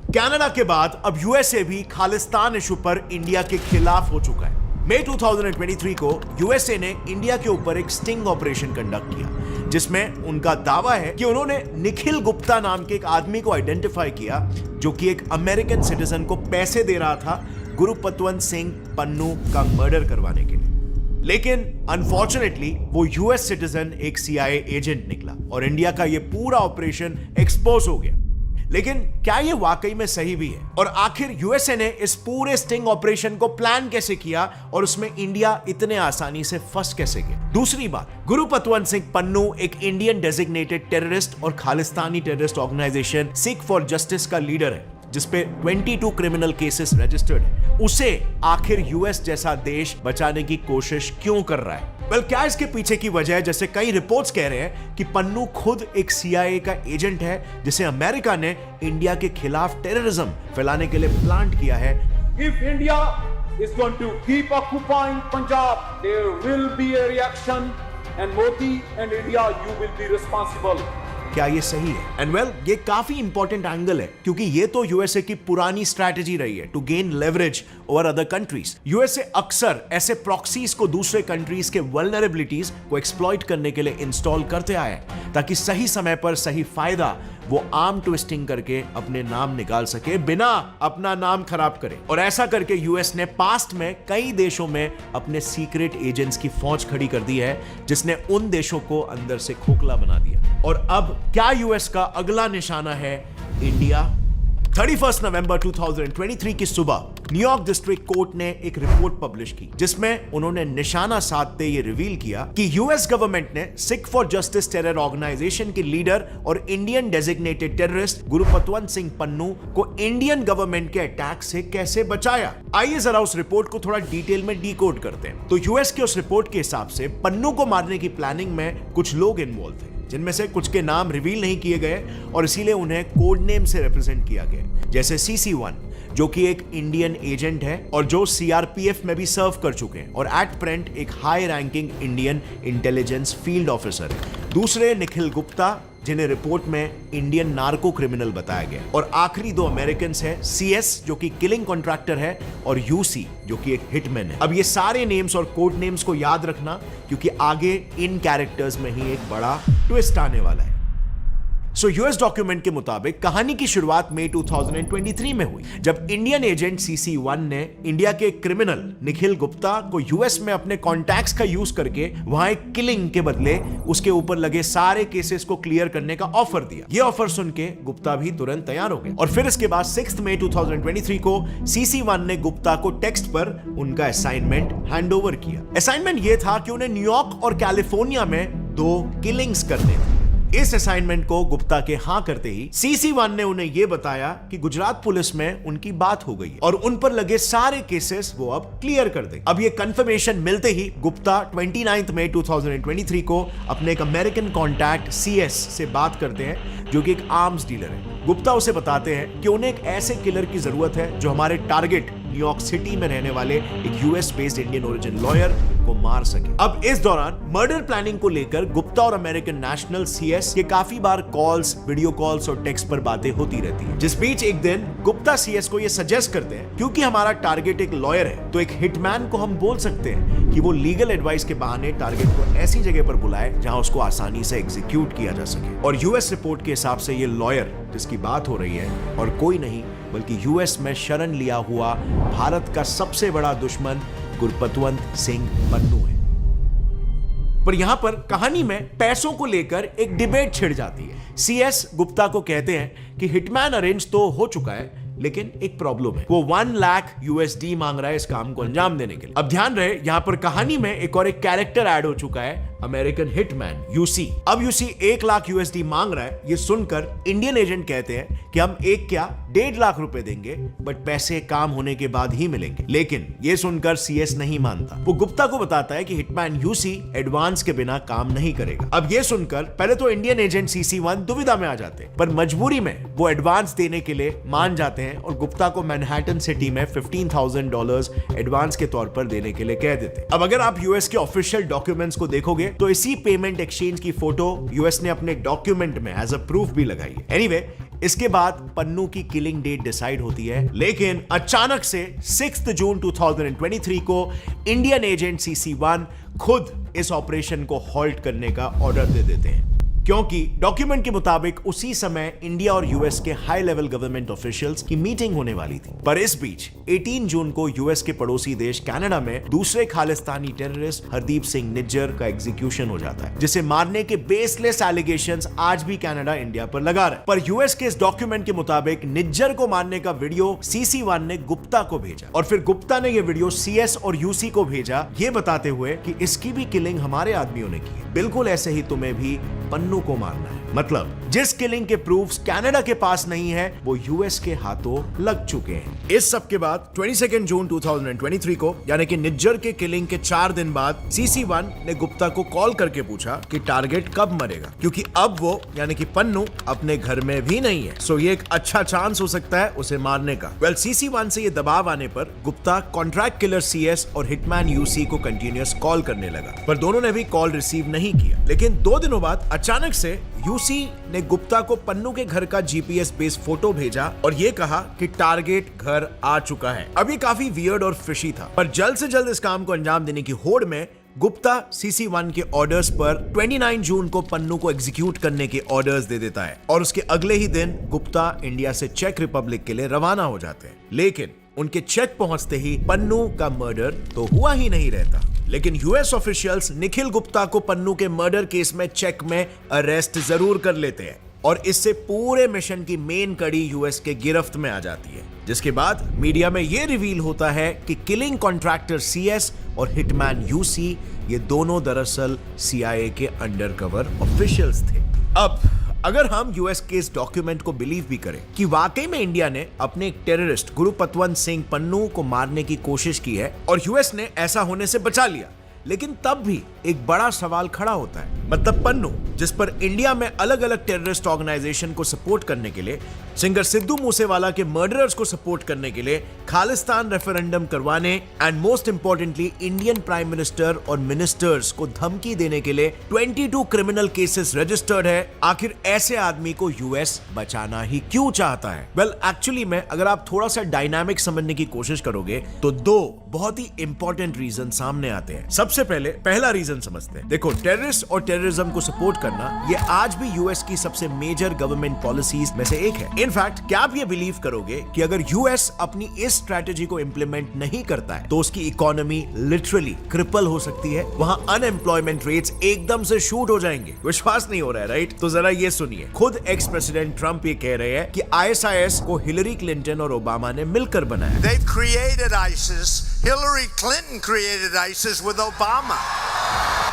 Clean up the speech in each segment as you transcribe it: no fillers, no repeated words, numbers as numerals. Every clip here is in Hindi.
कनाडा के बाद अब यूएसए भी खालिस्तान इशू पर इंडिया के खिलाफ हो चुका है। मई 2023 को यूएसए ने इंडिया के ऊपर एक स्टिंग ऑपरेशन कंडक्ट किया, जिसमें उनका दावा है कि उन्होंने निखिल गुप्ता नाम के एक आदमी को आइडेंटिफाई किया जो कि एक अमेरिकन सिटीजन को पैसे दे रहा था गुरुपतवंत सिंह पन्नू का मर्डर करवाने के लिए। लेकिन अनफॉर्चुनेटली वो यूएस सिटीजन एक सीआईए एजेंट निकला और इंडिया का ये पूरा ऑपरेशन एक्सपोज हो गया। लेकिन क्या ये वाकई में सही भी है? और आखिर यूएसए ने इस पूरे स्टिंग ऑपरेशन को प्लान कैसे किया और उसमें इंडिया इतने आसानी से फंस कैसे गया? दूसरी बात, गुरुपतवंत सिंह पन्नू एक इंडियन डेजिग्नेटेड टेररिस्ट और Khalistani terrorist organisation Sikh for justice का लीडर है, जिसपे 22 क्रिमिनल केसेस रजिस्टर्ड है। उसे आखिर यूएस जैसा देश बचाने की कोशिश क्यों कर रहा है? क्या इसके पीछे की वजह है? जैसे कई रिपोर्ट्स कह रहे हैं कि पन्नू खुद एक सीआईए का एजेंट है, जिसे अमेरिका ने इंडिया के खिलाफ टेररिज्म फैलाने के लिए प्लांट किया है। If India is going to keep occupying Punjab, there will be a reaction, and Modi and India, you will be responsible. क्या ये सही है? एंड ये काफी इंपॉर्टेंट एंगल है, क्योंकि ये तो यूएसए की पुरानी स्ट्रैटेजी रही है to gain leverage over other countries. USA अक्सर ऐसे प्रॉक्सीज को दूसरे कंट्रीज के वल्नरेबिलिटीज को एक्सप्लॉइट करने के लिए इंस्टॉल करते आए हैं, ताकि सही समय पर सही फायदा वो आर्म ट्विस्टिंग करके अपने नाम निकाल सके बिना अपना नाम खराब करे। और ऐसा करके यूएस ने पास्ट में कई देशों में अपने सीक्रेट एजेंट्स की फौज खड़ी कर दी है, जिसने उन देशों को अंदर से खोखला बना दिया। और अब क्या यूएस का अगला निशाना है इंडिया? 31 नवंबर 2023 की सुबह न्यूयॉर्क डिस्ट्रिक्ट कोर्ट ने एक रिपोर्ट पब्लिश की, जिसमें उन्होंने निशाना साधते ये रिवील किया कि यूएस गवर्नमेंट ने Sikh for justice terror organization के लीडर और Indian designated terrorist Gurpatwant Singh Pannun को इंडियन गवर्नमेंट के अटैक से कैसे बचाया। आइए जरा उस रिपोर्ट को थोड़ा डिटेल में डिकोड करते हैं। तो यूएस के उस रिपोर्ट के हिसाब से पन्नू को मारने की प्लानिंग में कुछ लोग इन्वॉल्व थे, जिनमें से कुछ के नाम रिवील नहीं किए गए और इसीलिए उन्हें कोड नेम से रिप्रेजेंट किया गया, जैसे CC1 जो कि एक इंडियन एजेंट है और जो सीआरपीएफ में भी सर्व कर चुके हैं और एट प्रेजेंट एक high ranking Indian intelligence field officer है। दूसरे निखिल गुप्ता, जिन्हें रिपोर्ट में इंडियन नार्को क्रिमिनल बताया गया। और आखिरी दो अमेरिकन है, CS जो कि किलिंग कॉन्ट्रैक्टर है और UC जो कि एक हिटमैन है। अब ये सारे नेम्स और कोड नेम्स को याद रखना, क्योंकि आगे इन कैरेक्टर्स में ही एक बड़ा ट्विस्ट आने वाला है। यूएस डॉक्यूमेंट के मुताबिक कहानी की शुरुआत मई 2023 में हुई, जब इंडियन एजेंट CC1 ने इंडिया के क्रिमिनल निखिल गुप्ता को यूएस में अपने कॉन्टैक्ट्स का यूज करके वहां एक किलिंग के बदले उसके ऊपर लगे सारे केसेस को क्लियर करने का ऑफर दिया। यह ऑफर सुन के गुप्ता भी तुरंत तैयार हो गए और फिर इसके बाद 6 मई 2023 को CC1 ने गुप्ता को टेक्स्ट पर उनका असाइनमेंट हैंडओवर किया। असाइनमेंट यह था कि उन्हें न्यूयॉर्क और कैलिफोर्निया में 2 किलिंग्स करने थे। इस असाइनमेंट को गुप्ता के हां करते ही CC1 ने उन्हें यह बताया कि गुजरात पुलिस में उनकी बात हो गई और उन पर लगे सारे केसेस वो अब क्लियर कर देंगे। अब ये कंफर्मेशन मिलते ही गुप्ता 29 मई 2023 को अपने एक अमेरिकन कॉन्टैक्ट CS से बात करते हैं, जो कि एक आर्म्स डीलर है। गुप्ता उसे बताते हैं कि उन्हें एक ऐसे किलर की जरूरत है जो हमारे टारगेट न्यूयॉर्क सिटी में रहने वाले एक US based Indian origin lawyer को मार सके। अब इस दौरान मर्डर प्लानिंग को लेकर गुप्ता और अमेरिकन नेशनल CS के काफी बार कॉल्स, वीडियो कॉल्स और टेक्स्ट पर बातें होती रहती है। जिस बीच एक दिन गुप्ता CS को यह सजेस्ट करते हैं, क्योंकि हमारा टारगेट एक लॉयर है तो एक हिटमैन को हम बोल सकते हैं कि वो लीगल एडवाइस के बहाने टारगेट को ऐसी जगह पर बुलाए जहां उसको आसानी से एग्जीक्यूट किया जा सके। और यूएस रिपोर्ट के हिसाब से ये लॉयर जिसकी बात हो रही है और कोई नहीं बल्कि यूएस में शरण लिया हुआ भारत का सबसे बड़ा दुश्मन गुरुपतवंत सिंह पन्नू है। पर यहां पर कहानी में पैसों को लेकर एक डिबेट छिड़ जाती है। CS गुप्ता को कहते हैं कि हिटमैन अरेंज तो हो चुका है, लेकिन एक प्रॉब्लम है, वो 1 लाख USD मांग रहा है इस काम को अंजाम देने के लिए। अब ध्यान रहे, यहां पर कहानी में एक और एक कैरेक्टर ऐड हो चुका है, अमेरिकन हिटमैन UC। अब UC 1 लाख USD मांग रहा है। ये सुनकर इंडियन एजेंट कहते हैं कि हम एक क्या 1.5 लाख रुपए देंगे, बट पैसे काम होने के बाद ही मिलेंगे। लेकिन ये सुनकर CS नहीं मानता। वो गुप्ता को बताता है कि हिटमैन UC एडवांस के बिना काम नहीं करेगा। अब ये सुनकर पहले तो इंडियन एजेंट CC1 दुविधा में आ जाते हैं, पर मजबूरी में वो एडवांस देने के लिए मान जाते हैं और गुप्ता को मैनहट्टन सिटी में $15,000 एडवांस के तौर पर देने के लिए कह देते हैं। अब अगर आप यूएस के ऑफिशियल डॉक्यूमेंट्स को देखोगे तो इसी पेमेंट एक्सचेंज की फोटो यूएस ने अपने डॉक्यूमेंट में एज अ प्रूफ भी लगाई है। एनीवे, इसके बाद पन्नू की किलिंग डेट डिसाइड होती है, लेकिन अचानक से 6 जून 2023 को इंडियन एजेंट CC1 खुद इस ऑपरेशन को हॉल्ट करने का ऑर्डर दे देते हैं, क्योंकि डॉक्यूमेंट के मुताबिक उसी समय इंडिया और यूएस के हाई लेवल गवर्नमेंट ऑफिशियल्स की मीटिंग होने वाली थी। पर इस बीच 18 जून को यूएस के पड़ोसी देश कनाडा में दूसरे खालिस्तानी टेररिस्ट हरदीप सिंह निज्जर का एग्जीक्यूशन हो जाता है, जिसे मारने के बेसलेस एलिगेशंस आज भी कनाडा इंडिया पर लगा रहा है। पर यूएस के इस डॉक्यूमेंट के मुताबिक निज्जर को मारने का वीडियो CC1 ने गुप्ता को भेजा और फिर गुप्ता ने यह वीडियो CS और UC को भेजा, ये बताते हुए कि इसकी भी किलिंग हमारे आदमियों ने की है, बिल्कुल ऐसे ही तुम्हें भी पन्नू को मारना है। मतलब जिस किलिंग के प्रूफ्स कनाडा के पास नहीं है वो यूएस के हाथों लग चुके हैं। इस सब के बाद 22 जून 2023 को यानी कि निज्जर के किलिंग के 4 दिन बाद CC1 ने गुप्ता को कॉल करके पूछा कि टारगेट कब मरेगा, क्योंकि अब वो यानी कि पन्नू अपने घर में भी नहीं है, सो ये एक अच्छा चांस हो सकता है उसे मारने का। वेल CC1 से ये दबाव आने पर गुप्ता कॉन्ट्रैक्ट किलर CS और हिटमैन UC को कंटिन्यूअस कॉल करने लगा, पर दोनों ने भी कॉल रिसीव नहीं किया। लेकिन 2 दिनों बाद अचानक से UC ने गुप्ता को पन्नू के घर का GPS बेस्ड फोटो भेजा और ये कहा कि टारगेट घर आ चुका है। अब ये काफी वियर्ड और फिशी था, पर जल्द से जल्द इस काम को अंजाम देने की होड़ में गुप्ता CC1 के ऑर्डर्स पर 29 जून को पन्नू को एग्जीक्यूट करने के ऑर्डर्स दे देता है और उसके अगले ही दिन गुप्ता इंडिया से चेक रिपब्लिक के लिए रवाना हो जाते हैं। लेकिन उनके चेक पहुंचते ही पन्नू का मर्डर तो हुआ ही नहीं रहता, लेकिन यूएस ऑफिशियल्स निखिल गुप्ता को पन्नू के मर्डर केस में चेक में अरेस्ट जरूर कर लेते हैं और इससे पूरे मिशन की मेन कड़ी यूएस के गिरफ्त में आ जाती है, जिसके बाद मीडिया में यह रिवील होता है कि किलिंग कॉन्ट्रैक्टर CS और हिटमैन UC ये दोनों दरअसल CIA के अंडरकवर ऑफिशियल्स थे। अब अगर हम यूएस के इस डॉक्यूमेंट को बिलीव भी करें कि वाकई में इंडिया ने अपने एक टेररिस्ट गुरुपतवंत सिंह पन्नू को मारने की कोशिश की है और यूएस ने ऐसा होने से बचा लिया, लेकिन तब भी एक बड़ा सवाल खड़ा होता है। मतलब पन्नू, जिस पर इंडिया में अलग अलग टेररिस्ट ऑर्गेनाइजेशन को सपोर्ट करने के लिए, सिंगर सिद्धू मूसेवाला के मर्डरर्स को सपोर्ट करने के लिए, खालिस्तान रेफरेंडम करवाने and most importantly Indian prime minister और मिनिस्टर्स को धमकी देने के लिए 22 क्रिमिनल केसेस रजिस्टर्ड है, आखिर ऐसे आदमी को यूएस बचाना ही क्यों चाहता है? वेल एक्चुअली में अगर आप थोड़ा सा डायनामिक समझने की कोशिश करोगे तो 2 बहुत ही इंपॉर्टेंट रीजन सामने आते हैं। सबसे पहले पहला रीजन समझते हैं। देखो, टेररिस्ट और टेररिज्म को सपोर्ट करना ये आज भी यूएस की सबसे मेजर गवर्नमेंट पॉलिसीज में से एक है। इनफैक्ट क्या आप ये बिलीव करोगे कि अगर यूएस अपनी इस स्ट्रेटेजी को इंप्लीमेंट नहीं करता है तो उसकी इकोनॉमी लिटरली क्रिपल हो सकती है, वहां अनएम्प्लॉयमेंट रेट्स एकदम से शूट हो जाएंगे। विश्वास नहीं हो रहा है राइट? तो जरा ये सुनिए, खुद एक्स प्रेसिडेंट ट्रंप ये कह रहे हैं कि ISIS को हिलरी क्लिंटन और ओबामा ने मिलकर बनाया। They've created ISIS. Hillary Clinton created ISIS with Obama.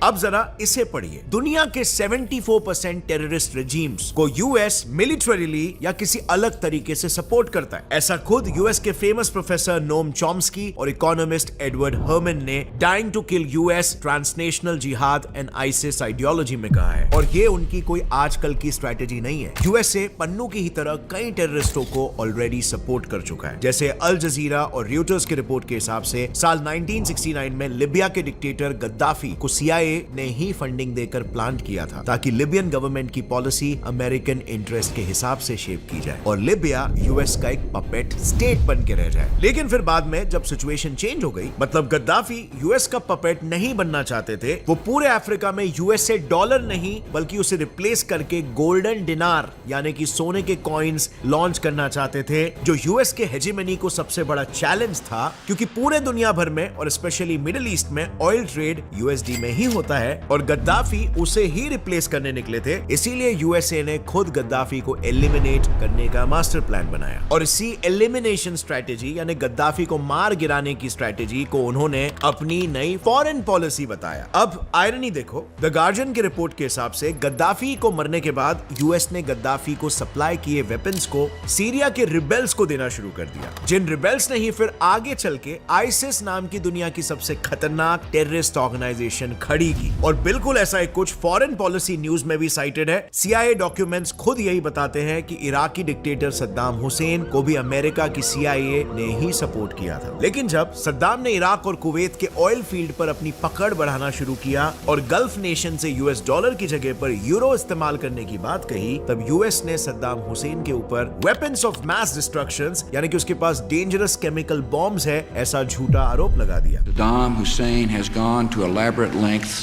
अब जरा इसे पढ़िए, दुनिया के 74% टेररिस्ट रेजिम्स को यूएस मिलिटरीली या किसी अलग तरीके से सपोर्ट करता है। ऐसा खुद यूएस के फेमस प्रोफेसर नोम चॉम्स्की और इकोनॉमिस्ट एडवर्ड हर्मन ने dying to kill US transnational jihad and ISIS ideology में कहा है, और ये उनकी कोई आजकल की स्ट्रेटेजी नहीं है। यूएसए पन्नू की ही तरह कई टेररिस्टों को ऑलरेडी सपोर्ट कर चुका है, जैसे अल जजीरा और रियूटर्स की रिपोर्ट के हिसाब से साल 1969 में लिबिया के डिक्टेटर गद्दाफी को CIA ने ही फंडिंग देकर प्लान किया था ताकि लिबियन गवर्नमेंट की पॉलिसी अमेरिकन इंटरेस्ट के हिसाब से शेप की जाए और लिबिया यूएस का एक पपेट स्टेट बन के रह जाए। लेकिन फिर बाद में जब सिचुएशन चेंज हो गई, मतलब गद्दाफी यूएस का पपेट नहीं बनना चाहते थे, वो पूरे अफ्रीका में यूएस से डॉलर नहीं बल्कि उसे रिप्लेस करके गोल्डन डिनार यानी कि सोने के कॉइन्स लॉन्च करना चाहते थे, जो यूएस के हेजेमनी को सबसे बड़ा चैलेंज था, क्योंकि पूरे दुनिया भर में और स्पेशली मिडिल ईस्ट में ऑयल ट्रेड यूएसडी में ही होता है और गद्दाफी उसे ही रिप्लेस करने निकले थे। इसीलिए यूएसए ने खुद गद्दाफी को एलिमिनेट करने का मास्टर प्लान बनाया और इसी एलिमिनेशन स्ट्रेटेजी यानी गद्दाफी को मार गिराने की स्ट्रेटेजी को उन्होंने अपनी नई फॉरेन पॉलिसी बताया। अब आयरनी देखो, द गार्जियन की रिपोर्ट के हिसाब से गद्दाफी को मरने के बाद यूएस ने गद्दाफी को सप्लाई किए वेपन्स को सीरिया के रिबेल्स को देना शुरू कर दिया, जिन रिबेल्स ने ही फिर आगे चल के आइसिस नाम की दुनिया की सबसे खतरनाक टेररिस्ट ऑर्गेनाइजेशन खड़ी स्टडी की। और बिल्कुल ऐसा ही कुछ फॉरेन पॉलिसी न्यूज में भी साइटेड है। CIA डॉक्यूमेंट्स खुद यही बताते हैं कि इराकी डिक्टेटर सद्दाम हुसैन को भी अमेरिका की CIA ने ही सपोर्ट किया था। लेकिन जब सद्दाम ने इराक और कुवैत के ऑयल फील्ड पर अपनी पकड़ बढ़ाना शुरू किया और गल्फ नेशन से US डॉलर की जगह पर यूरो इस्तेमाल करने की बात कही, तब US ने सद्दाम हुसैन के ऊपर वेपन्स ऑफ मैस डिस्ट्रक्शंस, यानी कि उसके पास डेंजरस केमिकल बॉम्ब्स है, ऐसा झूठा आरोप लगा दिया। Saddam Hussein has gone to elaborate lengths,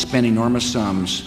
spent enormous sums,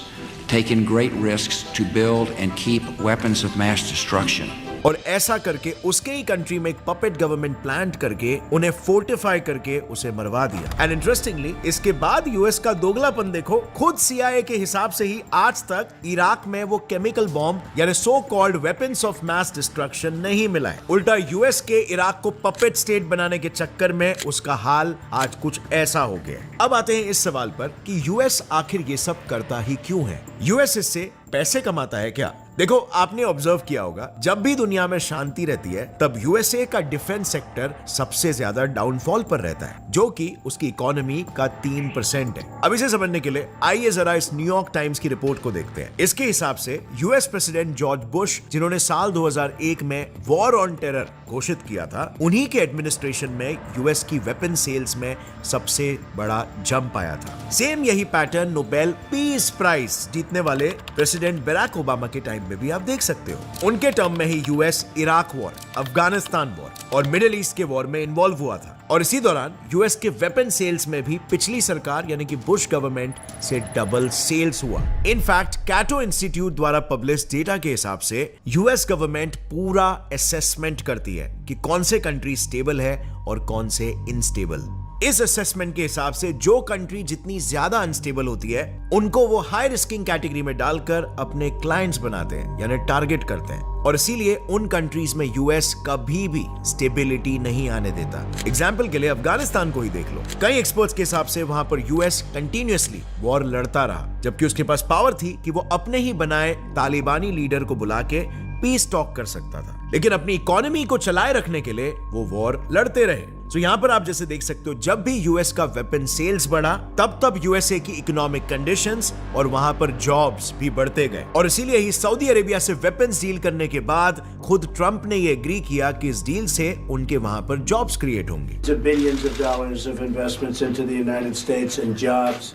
taken great risks to build and keep weapons of mass destruction. और ऐसा करके उसके ही कंट्री में एक पपेट गवर्नमेंट प्लांट करके उन्हें फोर्टिफाई करके उसे मरवा दिया। एंड इंटरेस्टिंगली इसके बाद यूएस का दोगलापन देखो, खुद CIA के हिसाब से ही आज तक इराक में वो केमिकल बॉम्ब यानी so called weapons of mass destruction नहीं मिला है। उल्टा यूएस के इराक को पपेट स्टेट बनाने के चक्कर में उसका हाल आज कुछ ऐसा हो गया। अब आते हैं इस सवाल पर कि यूएस आखिर ये सब करता ही क्यों है? यूएस इससे पैसे कमाता है क्या? देखो, आपने ऑब्जर्व किया होगा, जब भी दुनिया में शांति रहती है तब USA का डिफेंस सेक्टर सबसे ज्यादा डाउनफॉल पर रहता है, जो कि उसकी इकोनॉमी का 3% है। अब इसे समझने के लिए आइए जरा इस न्यूयॉर्क टाइम्स की रिपोर्ट को देखते हैं। इसके हिसाब से US प्रेसिडेंट जॉर्ज बुश, जिन्होंने साल 2001 में वॉर ऑन टेरर घोषित किया था, उन्हीं के एडमिनिस्ट्रेशन में US की वेपन सेल्स में सबसे बड़ा जंप आया था। सेम यही पैटर्न नोबेल पीस प्राइज जीतने वाले प्रेसिडेंट बराक ओबामा के टाइम में भी आप देख सकते हो। उनके टर्म में ही US Iraq war, Afghanistan war और मिडिल ईस्ट के वॉर में इन्वॉल्व हुआ था। और इसी दौरान US के वेपन सेल्स में भी पिछली सरकार यानी कि बुश गवर्नमेंट से डबल सेल्स हुआ। इनफैक्ट कैटो इंस्टीट्यूट द्वारा पब्लिश डेटा के हिसाब से US गवर्नमेंट पूरा असेसमेंट करती है कि कौन से कंट्री स्टेबल है और कौन से इनस्टेबल। इस असेसमेंट के हिसाब से जो कंट्री जितनी ज्यादा अनस्टेबल होती है उनको वो हाई रिस्किंग कैटेगरी में डालकर अपने क्लाइंट्स बनाते हैं यानी टारगेट करते हैं। और इसीलिए उन कंट्रीज में US कभी भी स्टेबिलिटी नहीं आने देता। एग्जाम्पल के लिए अफगानिस्तान को ही देख लो। कई एक्सपर्ट्स के हिसाब से वहां पर US कंटिन्यूअसली वॉर लड़ता रहा, जबकि उसके पास पावर थी कि वो अपने ही बनाए तालिबानी लीडर को बुला के पीस टॉक कर सकता था, लेकिन अपनी इकोनॉमी को चलाए रखने के लिए वो वॉर लड़ते रहे। तो यहां पर आप जैसे देख सकते हो, जब भी US का वेपन सेल्स बढ़ा तब USA की इकोनॉमिक कंडीशंस और वहां पर जॉब्स भी बढ़ते गए। और इसीलिए ही सऊदी अरेबिया से वेपन्स डील करने के बाद खुद ट्रंप ने ये एग्री किया कि इस डील से उनके वहां पर जॉब्स क्रिएट होंगी। Billions of dollars of investments into the United States and jobs.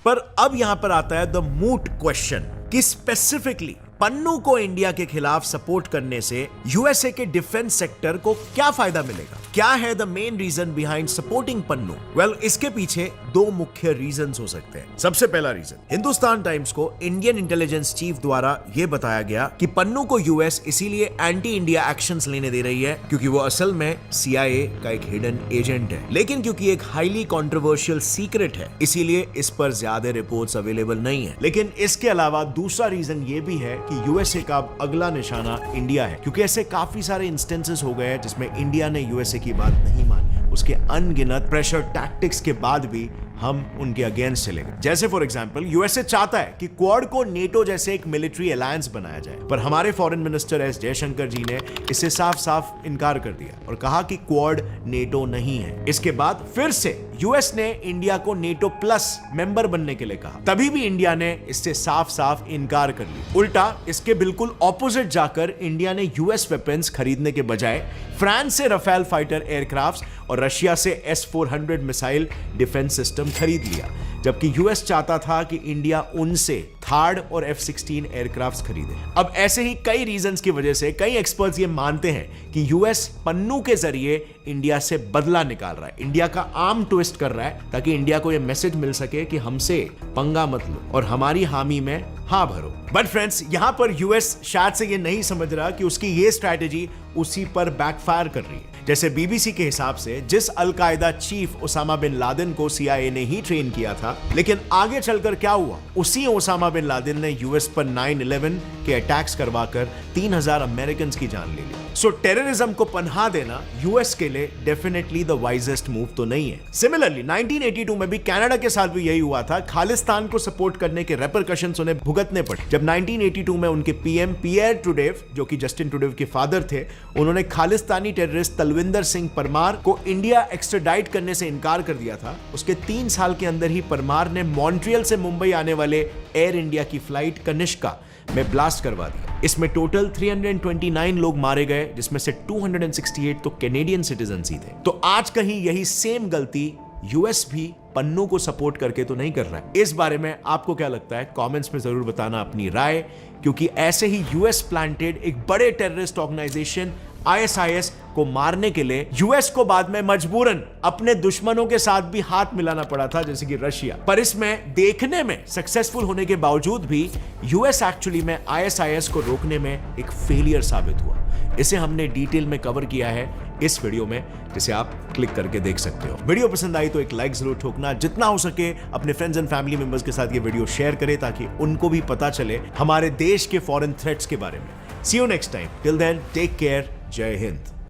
पर अब यहां पर आता है द मूट क्वेश्चन कि स्पेसिफिकली पन्नू को इंडिया के खिलाफ सपोर्ट करने से USA के डिफेंस सेक्टर को क्या फायदा मिलेगा? क्या है the main reason behind supporting Pannu? Well, इसके पीछे दो मुख्य रीजंस हो सकते हैं। सबसे पहला रीजन, हिंदुस्तान टाइम्स को इंडियन इंटेलिजेंस चीफ द्वारा यह बताया गया कि पन्नू को US इसीलिए एंटी इंडिया एक्शंस लेने दे रही है क्योंकि वो असल में CIA का एक हिडन एजेंट है, लेकिन क्योंकि एक हाईली कंट्रोवर्शियल सीक्रेट है इसीलिए इस पर ज्यादा रिपोर्ट्स अवेलेबल नहीं है। लेकिन इसके अलावा दूसरा रीजन ये भी है कि USA का अगला निशाना इंडिया है, क्योंकि ऐसे काफी सारे इंस्टेंसेस हो गए हैं जिसमें इंडिया ने USA की बात नहीं मानी। उसके अनगिनत प्रेशर टैक्टिक्स के बाद भी हम उनके अगेंस्ट चले गए। जैसे फॉर एग्जांपल USA चाहता है कि क्वाड को नेटो जैसे एक मिलिट्री अलायंस बनाया जाए, पर हमारे फॉरेन मिनिस्टर एस जयशंकर जी ने इससे साफ साफ इनकार कर दिया और कहा कि क्वाड नेटो नहीं है। इसके बाद फिर से US ने इंडिया को नेटो प्लस मेंबर बनने के लिए कहा, तभी भी इंडिया ने इससे साफ साफ इनकार कर लिया। उल्टा इसके बिल्कुल ऑपोजिट जाकर इंडिया ने US वेपन्स खरीदने के बजाय फ्रांस से रफेल फाइटर एयरक्राफ्ट और रशिया से S-400 मिसाइल डिफेंस सिस्टम खरीद लिया, जबकि US चाहता था कि इंडिया उनसे थार्ड और F-16 एयरक्राफ्ट खरीदे। अब ऐसे ही कई रीजंस की वजह से कई एक्सपर्ट्स ये मानते हैं कि US पन्नू के जरिए इंडिया से बदला निकाल रहा है, इंडिया का आर्म ट्विस्ट कर रहा है, ताकि इंडिया को यह मैसेज मिल सके कि हमसे पंगा मत लो और हमारी हामी में हाँ भरो। बट फ्रेंड्स, यहां पर US शायद से ये नहीं समझ रहा कि उसकी ये स्ट्रैटेजी उसी पर बैकफायर कर रही है। जैसे BBC के हिसाब से जिस al Qaeda chief Osama bin Laden को CIA ने ही ट्रेन किया था, लेकिन आगे चलकर क्या हुआ, उसी ओसामा बिन लादेन ने US पर 9/11 के अटैक्स करवाकर 3000 अमेरिकन की जान ले ली। सो टेररिज्म को पनाह देना US के लिए डेफिनेटली द वाइजेस्ट मूव तो नहीं है। सिमिलरली 1982 में भी कनाडा के साथ भी यही हुआ था। खालिस्तान को सपोर्ट करने के रेपरकशंस उन्हें भुगत भुगतने पड़े। जब 1982 में उनके पीएम पियर ट्रूडेव, जो कि जस्टिन ट्रूडेव के फादर थे, उन्होंने खालिस्तानी टेररिस्ट तलविंदर सिंह परमार को इंडिया एक्स्ट्राडाइट करने से इनकार कर दिया था, उसके 3 साल के अंदर ही परमार ने मॉन्ट्रियल से मुंबई आने वाले एयर इंडिया की फ्लाइट कनिष्का में ब्लास्ट करवा दिया। इसमें टोटल 329 लोग मारे गए, जिसमें से 268 तो कैनेडियन सिटीजन्स ही थे। तो आज कहीं यही सेम गलती यूएस भी पन्नू को सपोर्ट करके तो नहीं कर रहा है। इस बारे में आपको क्या लगता है, कमेंट्स में जरूर बताना अपनी राय, क्योंकि ऐसे ही यूएस प्लांटेड एक बड़े टेररिस्ट ऑर्गेनाइजेशन ISIS को मारने के लिए यूएस को बाद में मजबूरन अपने दुश्मनों के साथ भी हाथ मिलाना पड़ा था, जैसे कि रशिया। पर इसमें देखने में सक्सेसफुल होने के बावजूद भी यूएस एक्चुअली में ISIS को रोकने में एक फेलियर साबित हुआ। इसे हमने डिटेल में कवर किया है इस वीडियो में, जिसे आप क्लिक करके देख सकते हो। वीडियो पसंद आई तो एक लाइक जरूर ठोकना, जितना हो सके अपने फ्रेंड्स एंड फैमिली मेंबर्स के साथ ये वीडियो शेयर करें ताकि उनको भी पता चले हमारे देश के फॉरेन थ्रेट्स के बारे में। See you next time. Till then, take care. Jai Hind.